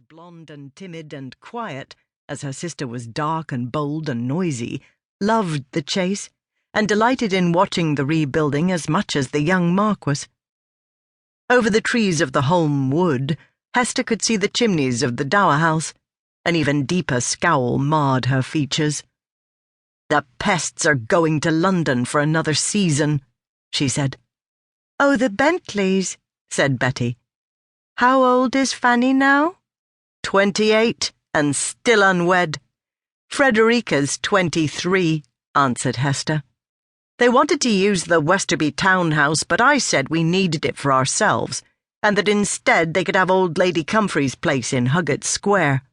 blonde and timid and quiet, as her sister was dark and bold and noisy, loved the chase, and delighted in watching the rebuilding as much as the young Marquis. Over the trees of the Holm Wood, Hester could see the chimneys of the Dower House. An even deeper scowl marred her features. "The pests are going to London for another season," she said. "Oh, the Bentleys," said Betty. "How old is Fanny now?" 28, and still unwed. Frederica's 23, answered Hester. They wanted to use the Westerby townhouse, but I said we needed it for ourselves, and that instead they could have old Lady Comfrey's place in Huggett Square.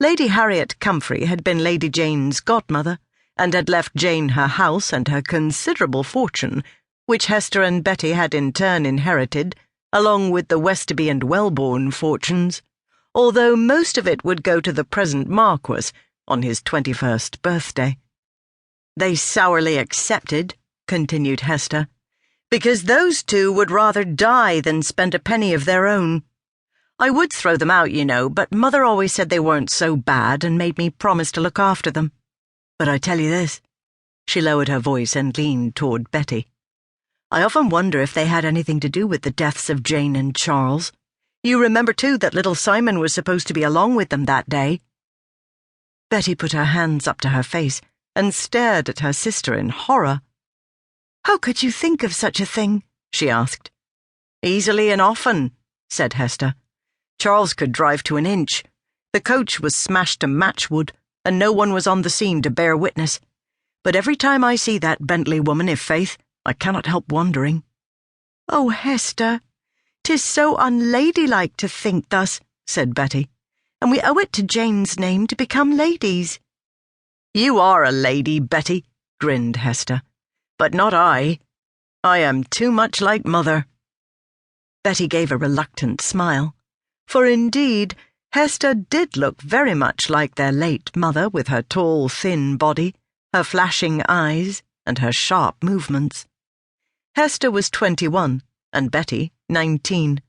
Lady Harriet Comfrey had been Lady Jane's godmother, and had left Jane her house and her considerable fortune, which Hester and Betty had in turn inherited, along with the Westerby and Welbourne fortunes, although most of it would go to the present Marquis on his 21st birthday. "They sourly accepted," continued Hester, "because those two would rather die than spend a penny of their own. I would throw them out, you know, but Mother always said they weren't so bad and made me promise to look after them. But I tell you this," she lowered her voice and leaned toward Betty, "I often wonder if they had anything to do with the deaths of Jane and Charles. You remember, too, that little Simon was supposed to be along with them that day." Betty put her hands up to her face and stared at her sister in horror. "How could you think of such a thing?" she asked. "Easily and often," said Hester. "Charles could drive to an inch. The coach was smashed to matchwood, and no one was on the scene to bear witness. But every time I see that Bentley woman, i' faith, I cannot help wondering." "Oh, Hester, 'tis so unladylike to think thus," said Betty, "and we owe it to Jane's name to become ladies." "You are a lady, Betty," grinned Hester, "but not I. I am too much like Mother." Betty gave a reluctant smile, for indeed Hester did look very much like their late mother, with her tall, thin body, her flashing eyes, and her sharp movements. Hester was 21, and Betty 19.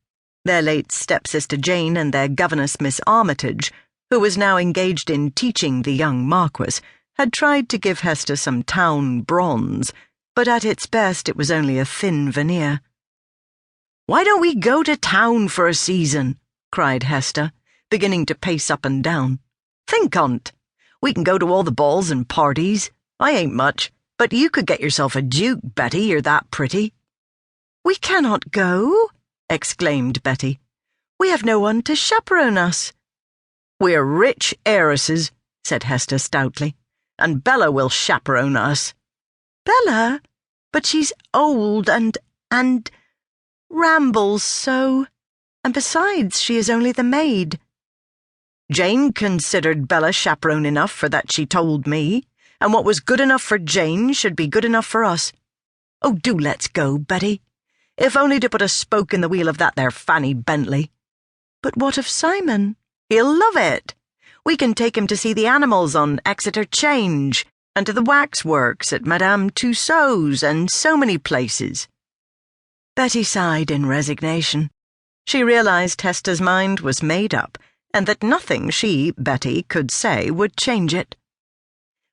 Their late stepsister Jane and their governess Miss Armitage, who was now engaged in teaching the young Marquis, had tried to give Hester some town bronze, but at its best it was only a thin veneer. "Why don't we go to town for a season?" cried Hester, beginning to pace up and down. "Think on't. We can go to all the balls and parties. I ain't much, but you could get yourself a duke, Betty, you're that pretty." "We cannot go," exclaimed Betty. "We have no one to chaperone us." "We're rich heiresses," said Hester stoutly, "and Bella will chaperone us." "Bella? But she's old and rambles so. And besides, she is only the maid." "Jane considered Bella chaperone enough for that, she told me, and what was good enough for Jane should be good enough for us. Oh, do let's go, Betty, if only to put a spoke in the wheel of that there Fanny Bentley." "But what of Simon?" "He'll love it. We can take him to see the animals on Exeter Change, and to the waxworks at Madame Tussaud's, and so many places." Betty sighed in resignation. She realized Hester's mind was made up, and that nothing she, Betty, could say would change it.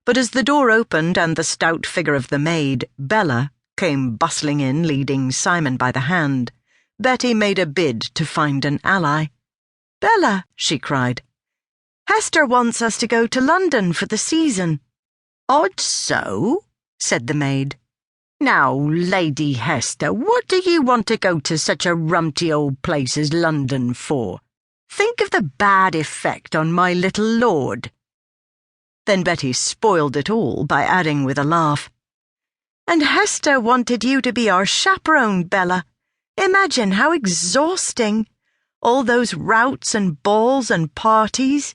But as the door opened and the stout figure of the maid, Bella, came bustling in, leading Simon by the hand, Betty made a bid to find an ally. "Bella," she cried, "Hester wants us to go to London for the season." "Odd so?" said the maid. "Now, Lady Hester, what do you want to go to such a rumty old place as London for? Think of the bad effect on my little lord." Then Betty spoiled it all by adding with a laugh, "And Hester wanted you to be our chaperone, Bella. Imagine how exhausting. All those routs and balls and parties."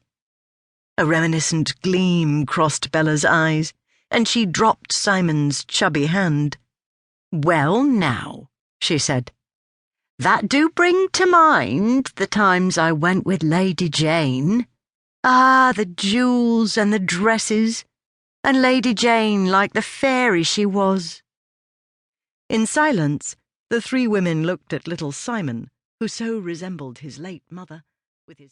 A reminiscent gleam crossed Bella's eyes, and she dropped Simon's chubby hand. "Well, now," she said, "that do bring to mind the times I went with Lady Jane. Ah, the jewels and the dresses, and Lady Jane like the fairy she was." In silence, the three women looked at little Simon, who so resembled his late mother,